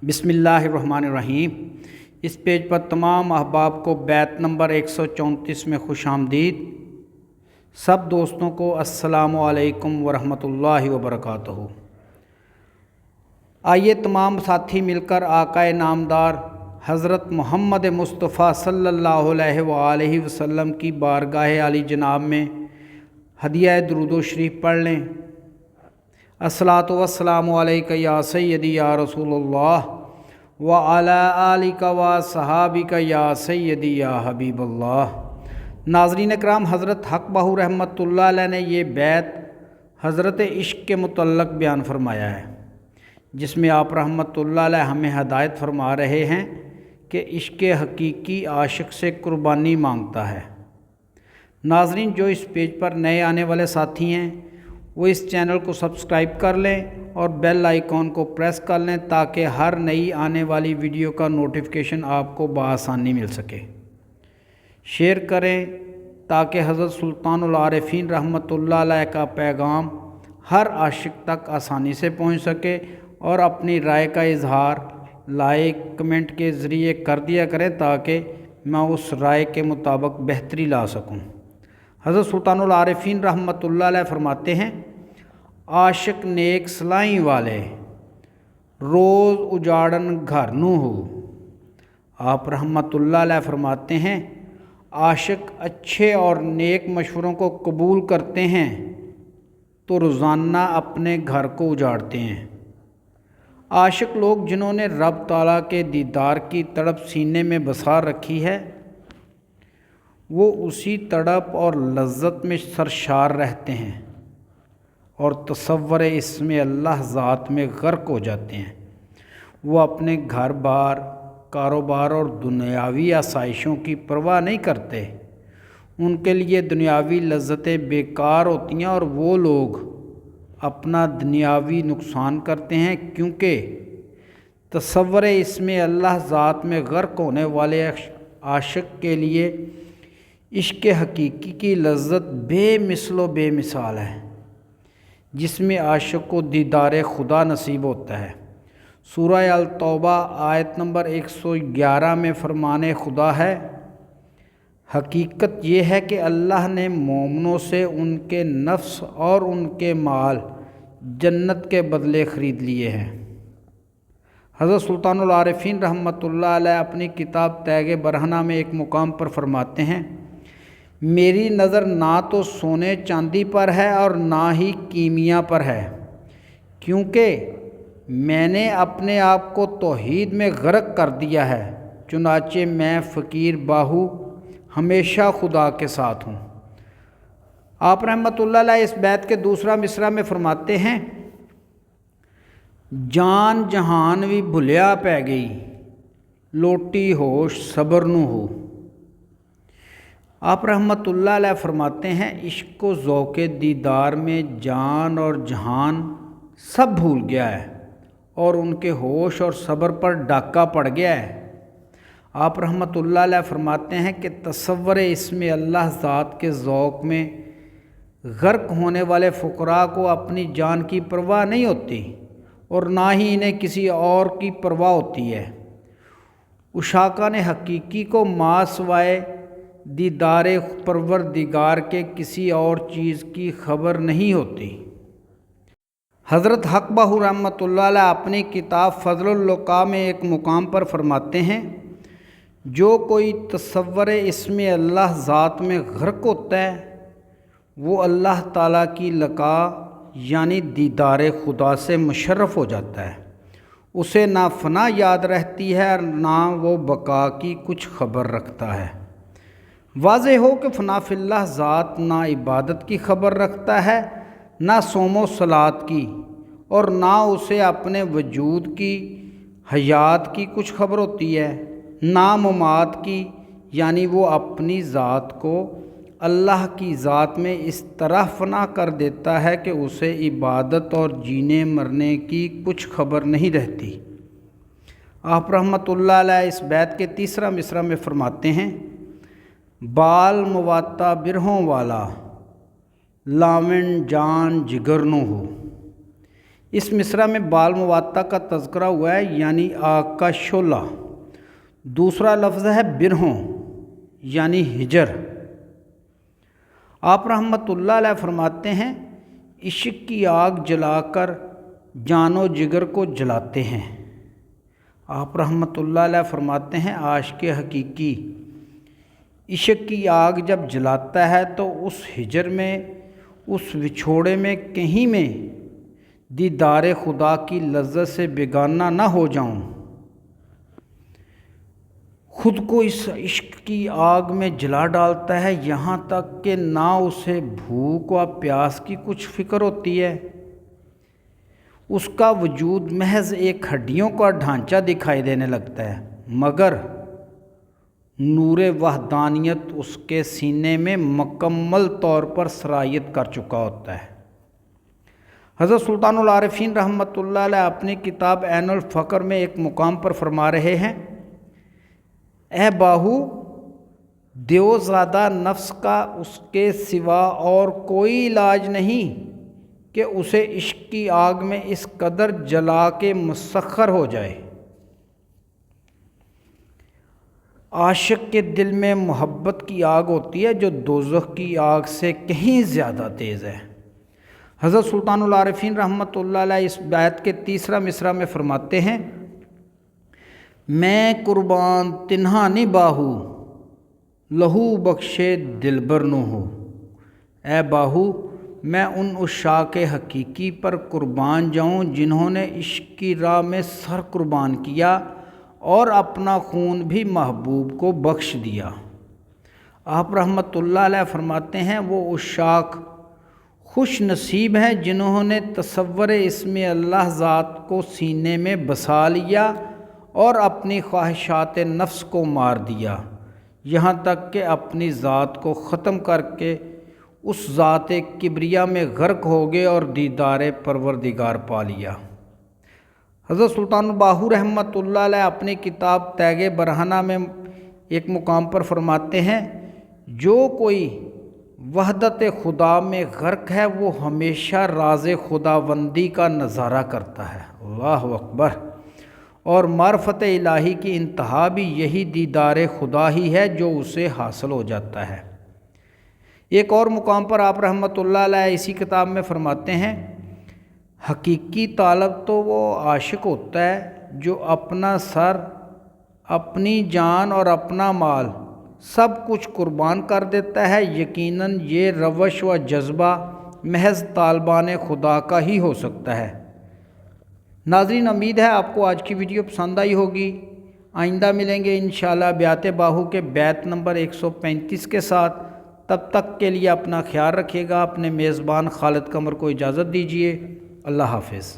बिस्मिल्लाहिर्रहमानिर्रहीम। इस पेज पर तमाम अहबाब को बैत नंबर 134 में खुश आमदीद। सब दोस्तों को अस्सलामु अलैकुम वरहमतुल्लाहि वबरकातुहू। आइए तमाम साथी मिलकर आकाए नामदार हज़रत मोहम्मद मुस्तफ़ा सल्लल्लाहु अलैहि वसल्लम की बारगाह आली जनाब में हदिया दुरूद शरीफ पढ़ लें। अस्सलातु वस्सलामु अलैका या सय्यदी या रसूलुल्लाह व अला आलिका व सहाबिका या सय्यदी या हबीबल्लाह। नाज़रीन इकराम, हज़रत हक़ बहू रहमतुल्लाह अलैह ने ये बैत हज़रत इश्क़ के मुतल्लक़ बयान फरमाया है, जिसमें आप रहमतुल्लाह अलैह हमें हदायत फरमा रहे हैं कि इश्क़ हकीकी आशिक़ से कुर्बानी मांगता है। नाज़रीन, जो इस पेज पर नए आने वाले साथी हैं वो इस चैनल को सब्सक्राइब कर लें और बेल आइकॉन को प्रेस कर लें ताकि हर नई आने वाली वीडियो का नोटिफिकेशन आपको बआसानी मिल सके। शेयर करें ताकि हज़रत सुल्तानुल आरिफीन रहमतुल्लाह अलैह का पैगाम हर आशिक तक आसानी से पहुंच सके, और अपनी राय का इजहार लाइक कमेंट के ज़रिए कर दिया करें ताकि मैं उस राय के मुताबिक बेहतरी ला सकूं। हज़रत सुल्तानुल आरिफीन रहमतुल्लाह अलैह फरमाते हैं, आशिक नेक सलाई वाले रोज़ उजाड़न घर नू हो। आप रहमतुल्लाह अलैह फरमाते हैं, आशिक अच्छे और नेक मशवरों को कबूल करते हैं तो रोज़ाना अपने घर को उजाड़ते हैं। आशिक लोग जिन्होंने रब ताला के दीदार की तड़प सीने में बसा रखी है, वो उसी तड़प और लज्जत में सरशार रहते हैं और तसव्वुर इसमें अल्लाह ज़ात में गर्क हो जाते हैं। वो अपने घर बार, कारोबार और दुनियावी आसाइशों की परवाह नहीं करते। उनके लिए दुनियावी लज्जतें बेकार होती हैं और वो लोग अपना दुनियावी नुकसान करते हैं, क्योंकि तसव्वुर इसमें अल्लाह ज़ात में गर्क होने वाले आशिक के लिए इश्क़ हकीकी की लज्जत बेमिसलो बेमिसाल है, जिसमें आशिक को दीदार खुदा नसीब होता है। सूरह अल तौबा आयत नंबर 111 में फरमाने खुदा है, हकीकत ये है कि अल्लाह ने मोमिनों से उनके नफ्स और उनके माल जन्नत के बदले ख़रीद लिए हैं। हज़रत सुल्तानुल आरिफीन रहमतुल्लाह अलैह अपनी किताब तैग बरहना में एक मुकाम पर फरमाते हैं, मेरी नज़र ना तो सोने चांदी पर है और ना ही कीमिया पर है, क्योंकि मैंने अपने आप को तौहीद में गर्क कर दिया है। चुनाचे मैं फ़कीर बाहू हमेशा खुदा के साथ हूँ। आप रहमतुल्लाह अलैह इस बैत के दूसरा मिसरा में फरमाते हैं, जान जहान भी भुलिया पै गई, लोटी होश सबर नू हो। आप रहमतुल्लाह अलैह फरमाते हैं, इश्क व ज़ौक़े दीदार में जान और जहान सब भूल गया है और उनके होश और सब्र पर डाका पड़ गया है। आप रहमतुल्लाह अलैह फरमाते हैं कि तसव्वुर इसमें अल्लाह ज़ात के ज़ौक़ में गर्क होने वाले फ़ुक़रा को अपनी जान की परवाह नहीं होती और ना ही इन्हें किसी और की परवाह होती है। उशाका ने हकीकी को मासवाए दीदारे परवरदिगार के किसी और चीज़ की खबर नहीं होती। हज़रत हक़ बहू रहमतुल्लाह अलैह अपनी किताब फ़ज़लुल लुक़ा में एक मुकाम पर फरमाते हैं, जो कोई तसव्वुर इसमें अल्लाह ज़ात में गर्क होता है वो अल्लाह ताला की लक़ा यानी दीदार खुदा से मुशर्रफ़ हो जाता है। उसे ना फ़ना याद रहती है और ना वो बका की कुछ खबर रखता है। वाज़ेह हो कि फ़ना फ़िल्लाह ज़ात ना इबादत की खबर रखता है, ना सोमो सलात की, और ना उसे अपने वजूद की हयात की कुछ खबर होती है, ना ममात की, यानी वो अपनी ज़ात को अल्लाह की ज़ात में इस तरह फ़ना कर देता है कि उसे इबादत और जीने मरने की कुछ खबर नहीं रहती। आप रहमतुल्लाह अलैह इस बैत के तीसरा मिसरा में फरमाते हैं, बाल मुवाता बिरहों वाला लावन जान जिगर नो हो। اس مصرع میں بال مواتا کا تذکرہ ہوا ہے یعنی آگ کا شعلہ۔ دوسرا لفظ ہے برہوں یعنی ہجر۔ آپ رحمۃ اللہ علیہ فرماتے ہیں عشق کی آگ جلا کر جان و جگر کو جلاتے ہیں۔ آپ رحمۃ اللہ علیہ فرماتے ہیں عاشق حقیقی عشق کی آگ جب جلاتا ہے تو اس ہجر میں، اس وچھوڑے میں کہیں میں دیدار خدا کی لذت سے بیگانہ نہ ہو جاؤں، خود کو اس عشق کی آگ میں جلا ڈالتا ہے، یہاں تک کہ نہ اسے بھوک و پیاس کی کچھ فکر ہوتی ہے، اس کا وجود محض ایک ہڈیوں کا ڈھانچہ دکھائی دینے لگتا ہے، مگر نور وحدانیت اس کے سینے میں مکمل طور پر سرایت کر چکا ہوتا ہے۔ حضرت سلطان العارفین رحمۃ اللہ علیہ اپنی کتاب عین الفقر میں ایک مقام پر فرما رہے ہیں، اے باہو دیو زادہ نفس کا اس کے سوا اور کوئی علاج نہیں کہ اسے عشق کی آگ میں اس قدر جلا کے مسخر ہو جائے۔ عاشق کے دل میں محبت کی آگ ہوتی ہے جو دوزخ کی آگ سے کہیں زیادہ تیز ہے۔ حضرت سلطان العارفین رحمۃ اللہ علیہ اس بیت کے تیسرا مصرع میں فرماتے ہیں، میں قربان تنہا نی باہو لہو بخشے دلبر نو ہو۔ اے باہو میں ان عشاق حقیقی پر قربان جاؤں جنہوں نے عشق کی راہ میں سر قربان کیا اور اپنا خون بھی محبوب کو بخش دیا۔ آپ رحمۃ اللہ علیہ فرماتے ہیں وہ عشاق خوش نصیب ہیں جنہوں نے تصور اسم اللہ ذات کو سینے میں بسا لیا اور اپنی خواہشات نفس کو مار دیا، یہاں تک کہ اپنی ذات کو ختم کر کے اس ذات کبریا میں غرق ہو گئے اور دیدار پروردگار پا لیا۔ حضرت سلطان باہو رحمۃ اللہ علیہ اپنی کتاب تیغ برہنہ میں ایک مقام پر فرماتے ہیں، جو کوئی وحدت خدا میں غرق ہے وہ ہمیشہ راز خداوندی کا نظارہ کرتا ہے، اللہ اکبر، اور معرفت الہی کی انتہا بھی یہی دیدار خدا ہی ہے جو اسے حاصل ہو جاتا ہے۔ ایک اور مقام پر آپ رحمۃ اللہ علیہ اسی کتاب میں فرماتے ہیں، حقیقی طالب تو وہ عاشق ہوتا ہے جو اپنا سر، اپنی جان اور اپنا مال سب کچھ قربان کر دیتا ہے، یقیناً یہ روش و جذبہ محض طالبان خدا کا ہی ہو سکتا ہے۔ ناظرین امید ہے آپ کو آج کی ویڈیو پسند آئی ہوگی۔ آئندہ ملیں گے انشاءاللہ بیعت باہو کے بیت نمبر 135 کے ساتھ۔ تب تک کے لیے اپنا خیال رکھیے گا۔ اپنے میزبان خالد قمر کو اجازت دیجیے۔ اللہ حافظ۔